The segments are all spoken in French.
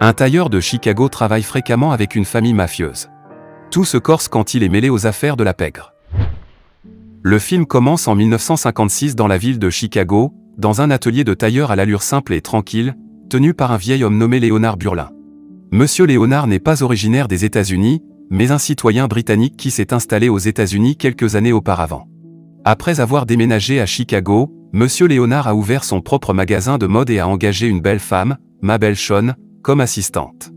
Un tailleur de Chicago travaille fréquemment avec une famille mafieuse. Tout se corse quand il est mêlé aux affaires de la pègre. Le film commence en 1956 dans la ville de Chicago, dans un atelier de tailleur à l'allure simple et tranquille, tenu par un vieil homme nommé Léonard Burlin. Monsieur Léonard n'est pas originaire des États-Unis, mais un citoyen britannique qui s'est installé aux États-Unis quelques années auparavant. Après avoir déménagé à Chicago, Monsieur Léonard a ouvert son propre magasin de mode et a engagé une belle femme, Mabel Shawn, comme assistante.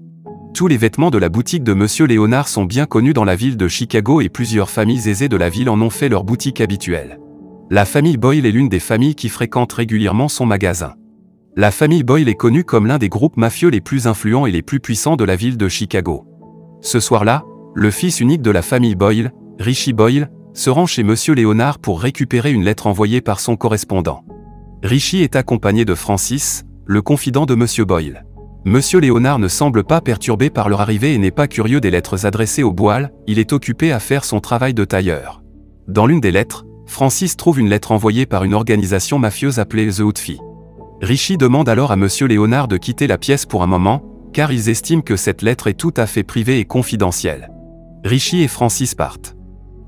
Tous les vêtements de la boutique de Monsieur Léonard sont bien connus dans la ville de Chicago et plusieurs familles aisées de la ville en ont fait leur boutique habituelle. La famille Boyle est l'une des familles qui fréquentent régulièrement son magasin. La famille Boyle est connue comme l'un des groupes mafieux les plus influents et les plus puissants de la ville de Chicago. Ce soir-là, le fils unique de la famille Boyle, Richie Boyle, se rend chez Monsieur Léonard pour récupérer une lettre envoyée par son correspondant. Richie est accompagné de Francis, le confident de Monsieur Boyle. Monsieur Léonard ne semble pas perturbé par leur arrivée et n'est pas curieux des lettres adressées au Boyle, il est occupé à faire son travail de tailleur. Dans l'une des lettres, Francis trouve une lettre envoyée par une organisation mafieuse appelée The Outfit. Richie demande alors à Monsieur Léonard de quitter la pièce pour un moment, car ils estiment que cette lettre est tout à fait privée et confidentielle. Richie et Francis partent.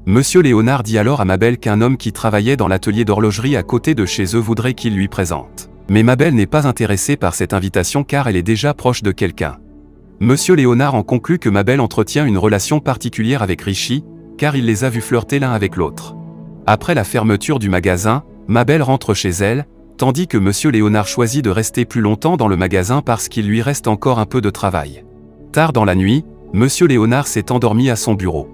Monsieur Léonard dit alors à Mabel qu'un homme qui travaillait dans l'atelier d'horlogerie à côté de chez eux voudrait qu'il lui présente. Mais Mabel n'est pas intéressée par cette invitation car elle est déjà proche de quelqu'un. Monsieur Léonard en conclut que Mabel entretient une relation particulière avec Richie, car il les a vus flirter l'un avec l'autre. Après la fermeture du magasin, Mabel rentre chez elle, tandis que Monsieur Léonard choisit de rester plus longtemps dans le magasin parce qu'il lui reste encore un peu de travail. Tard dans la nuit, Monsieur Léonard s'est endormi à son bureau.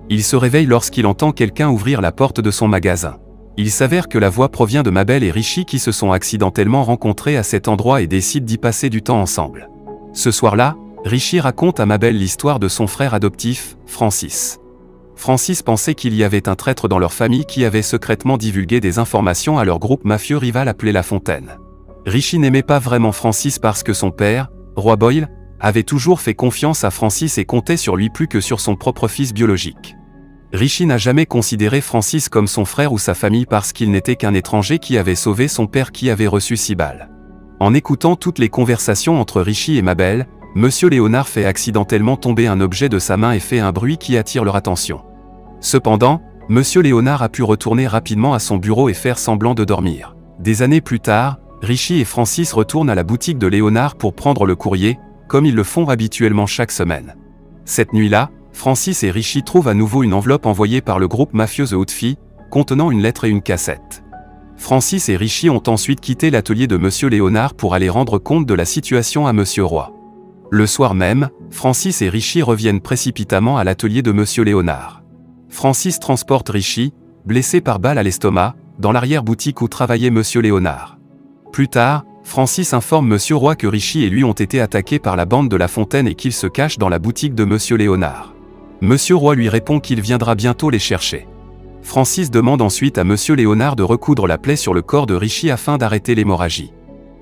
Il se réveille lorsqu'il entend quelqu'un ouvrir la porte de son magasin. Il s'avère que la voix provient de Mabel et Richie qui se sont accidentellement rencontrés à cet endroit et décident d'y passer du temps ensemble. Ce soir-là, Richie raconte à Mabel l'histoire de son frère adoptif, Francis. Francis pensait qu'il y avait un traître dans leur famille qui avait secrètement divulgué des informations à leur groupe mafieux rival appelé La Fontaine. Richie n'aimait pas vraiment Francis parce que son père, Roy Boyle, avait toujours fait confiance à Francis et comptait sur lui plus que sur son propre fils biologique. Richie n'a jamais considéré Francis comme son frère ou sa famille parce qu'il n'était qu'un étranger qui avait sauvé son père qui avait reçu 6 balles. En écoutant toutes les conversations entre Richie et Mabel, Monsieur Léonard fait accidentellement tomber un objet de sa main et fait un bruit qui attire leur attention. Cependant, Monsieur Léonard a pu retourner rapidement à son bureau et faire semblant de dormir. Des années plus tard, Richie et Francis retournent à la boutique de Léonard pour prendre le courrier, comme ils le font habituellement chaque semaine. Cette nuit-là, Francis et Richie trouvent à nouveau une enveloppe envoyée par le groupe mafieux The Outfit, contenant une lettre et une cassette. Francis et Richie ont ensuite quitté l'atelier de Monsieur Léonard pour aller rendre compte de la situation à Monsieur Roy. Le soir même, Francis et Richie reviennent précipitamment à l'atelier de Monsieur Léonard. Francis transporte Richie, blessé par balle à l'estomac, dans l'arrière-boutique où travaillait Monsieur Léonard. Plus tard, Francis informe Monsieur Roy que Richie et lui ont été attaqués par la bande de La Fontaine et qu'ils se cachent dans la boutique de Monsieur Léonard. Monsieur Roy lui répond qu'il viendra bientôt les chercher. Francis demande ensuite à Monsieur Léonard de recoudre la plaie sur le corps de Richie afin d'arrêter l'hémorragie.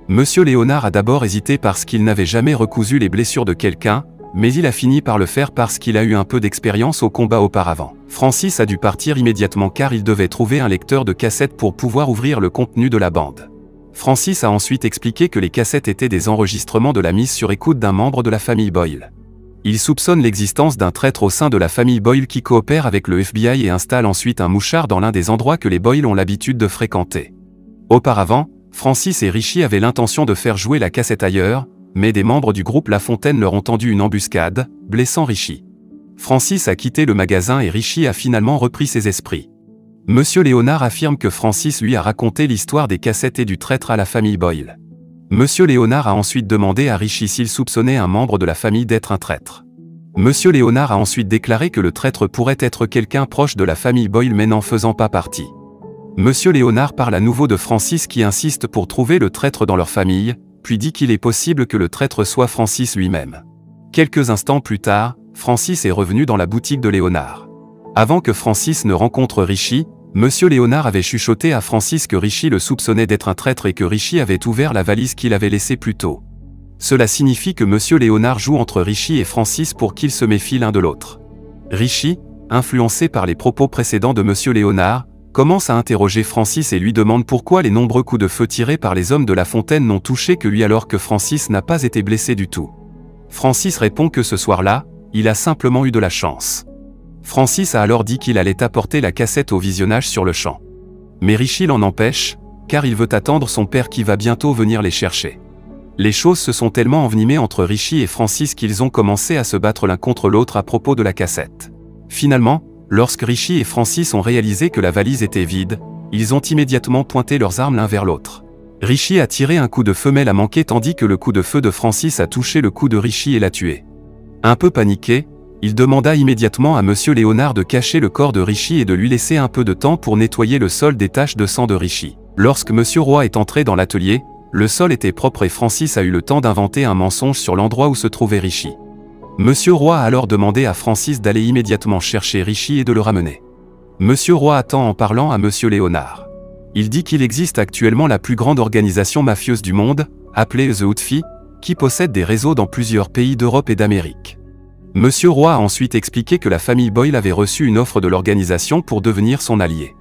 Monsieur Léonard a d'abord hésité parce qu'il n'avait jamais recousu les blessures de quelqu'un, mais il a fini par le faire parce qu'il a eu un peu d'expérience au combat auparavant. Francis a dû partir immédiatement car il devait trouver un lecteur de cassettes pour pouvoir ouvrir le contenu de la bande. Francis a ensuite expliqué que les cassettes étaient des enregistrements de la mise sur écoute d'un membre de la famille Boyle. Il soupçonne l'existence d'un traître au sein de la famille Boyle qui coopère avec le FBI et installe ensuite un mouchard dans l'un des endroits que les Boyle ont l'habitude de fréquenter. Auparavant, Francis et Richie avaient l'intention de faire jouer la cassette ailleurs, mais des membres du groupe La Fontaine leur ont tendu une embuscade, blessant Richie. Francis a quitté le magasin et Richie a finalement repris ses esprits. Monsieur Léonard affirme que Francis lui a raconté l'histoire des cassettes et du traître à la famille Boyle. Monsieur Léonard a ensuite demandé à Richie s'il soupçonnait un membre de la famille d'être un traître. Monsieur Léonard a ensuite déclaré que le traître pourrait être quelqu'un proche de la famille Boyle mais n'en faisant pas partie. Monsieur Léonard parle à nouveau de Francis qui insiste pour trouver le traître dans leur famille, puis dit qu'il est possible que le traître soit Francis lui-même. Quelques instants plus tard, Francis est revenu dans la boutique de Léonard. Avant que Francis ne rencontre Richie, Monsieur Léonard avait chuchoté à Francis que Richie le soupçonnait d'être un traître et que Richie avait ouvert la valise qu'il avait laissée plus tôt. Cela signifie que Monsieur Léonard joue entre Richie et Francis pour qu'ils se méfient l'un de l'autre. Richie, influencé par les propos précédents de Monsieur Léonard, commence à interroger Francis et lui demande pourquoi les nombreux coups de feu tirés par les hommes de La Fontaine n'ont touché que lui alors que Francis n'a pas été blessé du tout. Francis répond que ce soir-là, il a simplement eu de la chance. Francis a alors dit qu'il allait apporter la cassette au visionnage sur le champ. Mais Richie l'en empêche, car il veut attendre son père qui va bientôt venir les chercher. Les choses se sont tellement envenimées entre Richie et Francis qu'ils ont commencé à se battre l'un contre l'autre à propos de la cassette. Finalement, lorsque Richie et Francis ont réalisé que la valise était vide, ils ont immédiatement pointé leurs armes l'un vers l'autre. Richie a tiré un coup de femelle à manquer tandis que le coup de feu de Francis a touché le cou de Richie et l'a tué. Un peu paniqué, il demanda immédiatement à Monsieur Léonard de cacher le corps de Richie et de lui laisser un peu de temps pour nettoyer le sol des taches de sang de Richie. Lorsque Monsieur Roy est entré dans l'atelier, le sol était propre et Francis a eu le temps d'inventer un mensonge sur l'endroit où se trouvait Richie. Monsieur Roy a alors demandé à Francis d'aller immédiatement chercher Richie et de le ramener. Monsieur Roy attend en parlant à Monsieur Léonard. Il dit qu'il existe actuellement la plus grande organisation mafieuse du monde, appelée The Outfit, qui possède des réseaux dans plusieurs pays d'Europe et d'Amérique. Monsieur Roy a ensuite expliqué que la famille Boyle avait reçu une offre de l'organisation pour devenir son allié.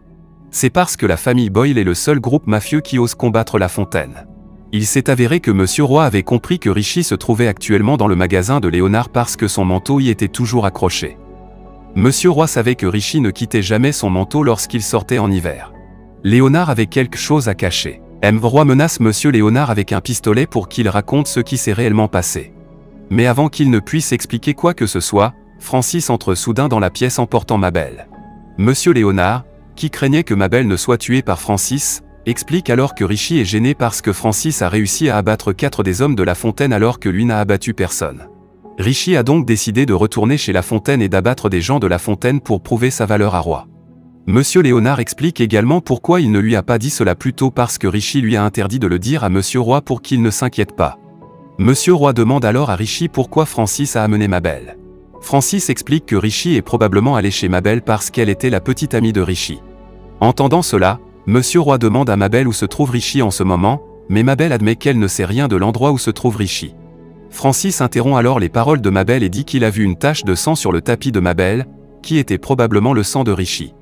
C'est parce que la famille Boyle est le seul groupe mafieux qui ose combattre La Fontaine. Il s'est avéré que Monsieur Roy avait compris que Richie se trouvait actuellement dans le magasin de Léonard parce que son manteau y était toujours accroché. Monsieur Roy savait que Richie ne quittait jamais son manteau lorsqu'il sortait en hiver. Léonard avait quelque chose à cacher. M. Roy menace Monsieur Léonard avec un pistolet pour qu'il raconte ce qui s'est réellement passé. Mais avant qu'il ne puisse expliquer quoi que ce soit, Francis entre soudain dans la pièce emportant Mabel. Monsieur Léonard, qui craignait que Mabel ne soit tuée par Francis, explique alors que Richie est gêné parce que Francis a réussi à abattre 4 des hommes de La Fontaine alors que lui n'a abattu personne. Richie a donc décidé de retourner chez La Fontaine et d'abattre des gens de La Fontaine pour prouver sa valeur à Roy. Monsieur Léonard explique également pourquoi il ne lui a pas dit cela plus tôt parce que Richie lui a interdit de le dire à Monsieur Roy pour qu'il ne s'inquiète pas. Monsieur Roy demande alors à Richie pourquoi Francis a amené Mabel. Francis explique que Richie est probablement allé chez Mabel parce qu'elle était la petite amie de Richie. Entendant cela, Monsieur Roy demande à Mabel où se trouve Richie en ce moment, mais Mabel admet qu'elle ne sait rien de l'endroit où se trouve Richie. Francis interrompt alors les paroles de Mabel et dit qu'il a vu une tache de sang sur le tapis de Mabel, qui était probablement le sang de Richie.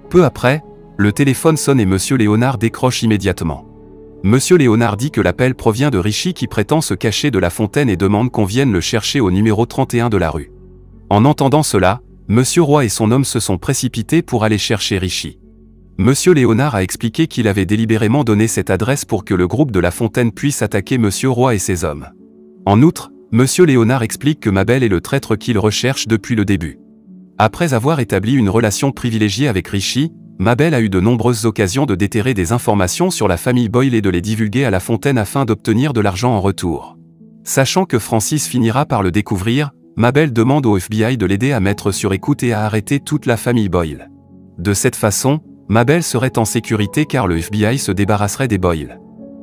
Peu après, le téléphone sonne et Monsieur Léonard décroche immédiatement. Monsieur Léonard dit que l'appel provient de Richie qui prétend se cacher de La Fontaine et demande qu'on vienne le chercher au numéro 31 de la rue. En entendant cela, Monsieur Roy et son homme se sont précipités pour aller chercher Richie. Monsieur Léonard a expliqué qu'il avait délibérément donné cette adresse pour que le groupe de La Fontaine puisse attaquer Monsieur Roy et ses hommes. En outre, Monsieur Léonard explique que Mabel est le traître qu'il recherche depuis le début. Après avoir établi une relation privilégiée avec Richie, Mabel a eu de nombreuses occasions de déterrer des informations sur la famille Boyle et de les divulguer à La Fontaine afin d'obtenir de l'argent en retour. Sachant que Francis finira par le découvrir, Mabel demande au FBI de l'aider à mettre sur écoute et à arrêter toute la famille Boyle. De cette façon, Mabel serait en sécurité car le FBI se débarrasserait des Boyle.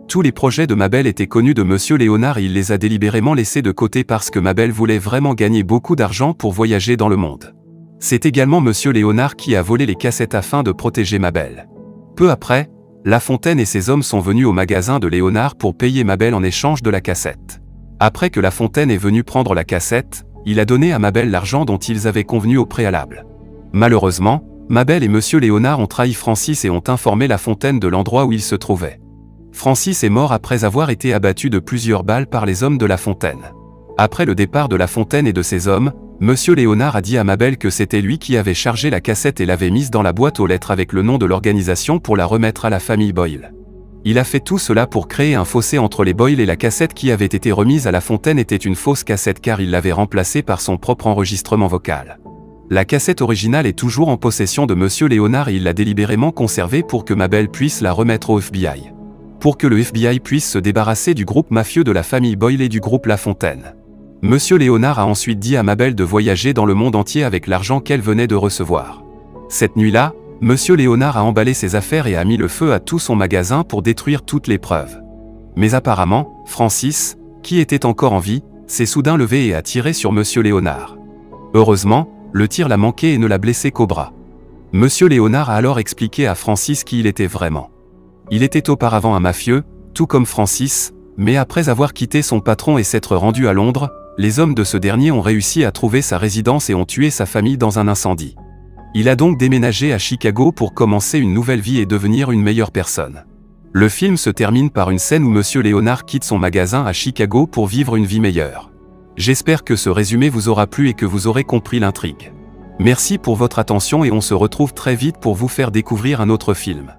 Tous les projets de Mabel étaient connus de Monsieur Léonard et il les a délibérément laissés de côté parce que Mabel voulait vraiment gagner beaucoup d'argent pour voyager dans le monde. C'est également Monsieur Léonard qui a volé les cassettes afin de protéger Mabel. Peu après, La Fontaine et ses hommes sont venus au magasin de Léonard pour payer Mabel en échange de la cassette. Après que La Fontaine est venu prendre la cassette, il a donné à Mabel l'argent dont ils avaient convenu au préalable. Malheureusement, Mabel et Monsieur Léonard ont trahi Francis et ont informé La Fontaine de l'endroit où il se trouvait. Francis est mort après avoir été abattu de plusieurs balles par les hommes de La Fontaine. Après le départ de La Fontaine et de ses hommes, Monsieur Léonard a dit à Mabel que c'était lui qui avait chargé la cassette et l'avait mise dans la boîte aux lettres avec le nom de l'organisation pour la remettre à la famille Boyle. Il a fait tout cela pour créer un fossé entre les Boyle et la cassette qui avait été remise à La Fontaine était une fausse cassette car il l'avait remplacée par son propre enregistrement vocal. La cassette originale est toujours en possession de Monsieur Léonard et il l'a délibérément conservée pour que Mabel puisse la remettre au FBI. Pour que le FBI puisse se débarrasser du groupe mafieux de la famille Boyle et du groupe La Fontaine. Monsieur Léonard a ensuite dit à Mabel de voyager dans le monde entier avec l'argent qu'elle venait de recevoir. Cette nuit-là, Monsieur Léonard a emballé ses affaires et a mis le feu à tout son magasin pour détruire toutes les preuves. Mais apparemment, Francis, qui était encore en vie, s'est soudain levé et a tiré sur Monsieur Léonard. Heureusement, le tir l'a manqué et ne l'a blessé qu'au bras. Monsieur Léonard a alors expliqué à Francis qui il était vraiment. Il était auparavant un mafieux, tout comme Francis, mais après avoir quitté son patron et s'être rendu à Londres, les hommes de ce dernier ont réussi à trouver sa résidence et ont tué sa famille dans un incendie. Il a donc déménagé à Chicago pour commencer une nouvelle vie et devenir une meilleure personne. Le film se termine par une scène où Monsieur Léonard quitte son magasin à Chicago pour vivre une vie meilleure. J'espère que ce résumé vous aura plu et que vous aurez compris l'intrigue. Merci pour votre attention et on se retrouve très vite pour vous faire découvrir un autre film.